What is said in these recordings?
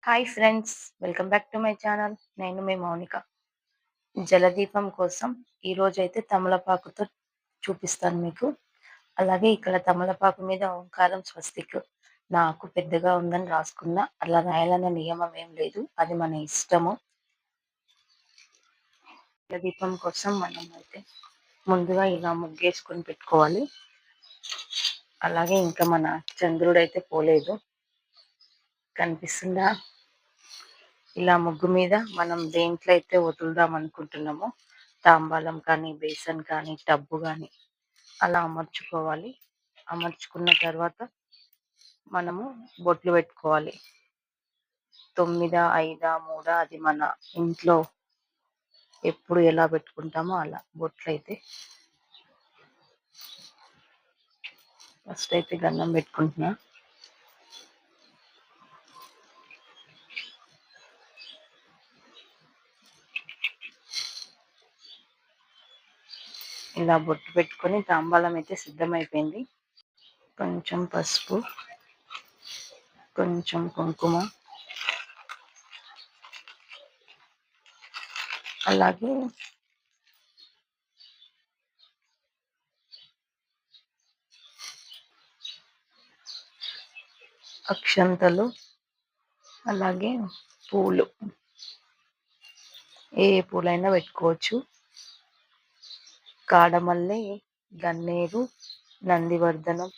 Hi friends, welcome back to my channel. నేను మీ మౌనిక. జలదీపం కోసం ఈరోజైతే తమలపాకుతో చూపిస్తాను మీకు. అలాగే ఇక్కడ తమలపాకు మీద ఓంకారం స్వస్తిక్ నాకు పెద్దగా ఉందని రాసుకున్నా. అలా రాయాలన్న నియమం ఏం లేదు, అది మన ఇష్టము. జలదీపం కోసం మనం అయితే ముందుగా ఇలా ముగ్గేసుకొని పెట్టుకోవాలి. అలాగే ఇంకా మన చంద్రుడైతే పోలేదు, కనిపిస్తుందా? ఇలా ముగ్గు మీద మనం దేంట్లో అయితే వదులుదాం అనుకుంటున్నామో, తాంబాలం కానీ, బేసన్ కానీ, టబ్బు కానీ అలా అమర్చుకోవాలి. అమర్చుకున్న తర్వాత మనము బొట్లు పెట్టుకోవాలి. 9, 5, 3 అది మన ఇంట్లో ఎప్పుడు ఎలా పెట్టుకుంటామో అలా బొట్లు అయితే. ఫస్ట్ అయితే గన్నం పెట్టుకుంటున్నా. ఇలా బొట్టు పెట్టుకొని తాంబాలం అయితే సిద్ధమైపోయింది. కొంచెం పసుపు, కొంచెం కుంకుమ, అలాగే అక్షంతలు, అలాగే పూలు. ఏ పూలైనా పెట్టుకోవచ్చు. కాడమల్లె, గన్నేరు, నందివర్ధనం,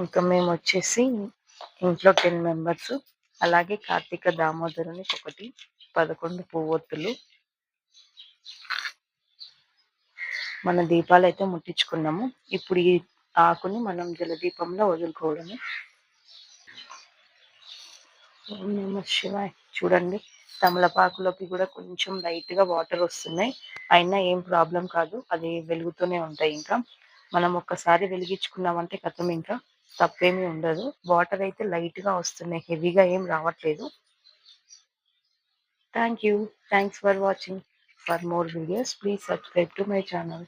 ఇంకా మేము వచ్చేసి ఇంట్లో 10 మెంబర్స్. అలాగే కార్తీక దామోదరునికి ఒకటి 11 పువ్వొత్తులు. మన దీపాలు అయితే ముట్టించుకున్నాము. ఇప్పుడు ఈ ఆకుని మనం జలదీపంలో వదులుకోవడమే. ఓం నమః శివాయ. చూడండి, తమలపాకులోకి కూడా కొంచెం లైట్గా వాటర్ వస్తున్నాయి. అయినా ఏం ప్రాబ్లం కాదు, అది వెలుగుతూనే ఉంటాయి. ఇంకా మనం ఒక్కసారి వెలిగించుకున్నామంటే కథం, ఇంకా తప్పేమీ ఉండదు. వాటర్ అయితే లైట్గా వస్తున్నాయి, హెవీగా ఏం రావట్లేదు. Thanks for watching. For more videos please subscribe to my channel.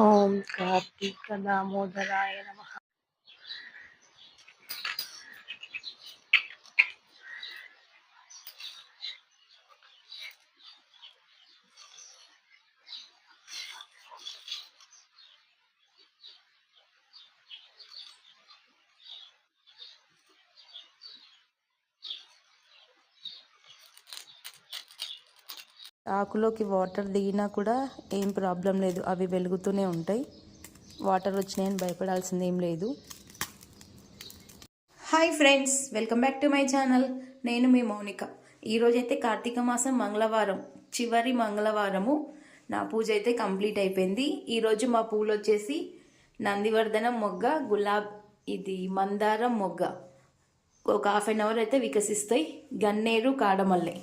ఓం కార్తీక దామోదరాయ నమః. ఆకులోకి వాటర్ దిగినా కూడా ఏం ప్రాబ్లం లేదు, అవి వెలుగుతూనే ఉంటాయి. వాటర్ వచ్చినాయని భయపడాల్సింది ఏం లేదు. Hi friends, welcome back to my channel. నేను మీ మౌనిక. ఈరోజైతే కార్తీక మాసం మంగళవారం, చివరి మంగళవారము. నా పూజ అయితే కంప్లీట్ అయిపోయింది. ఈరోజు మా పూలు వచ్చేసి నందివర్ధనం మొగ్గ, గులాబ్, ఇది మందారం మొగ్గ. ఒక హాఫ్ అన్ అవర్ అయితే వికసిస్తాయి. గన్నేరు, కాడమల్లె.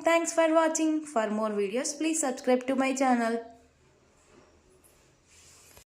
Thanks for watching. For more videos, please subscribe to my channel.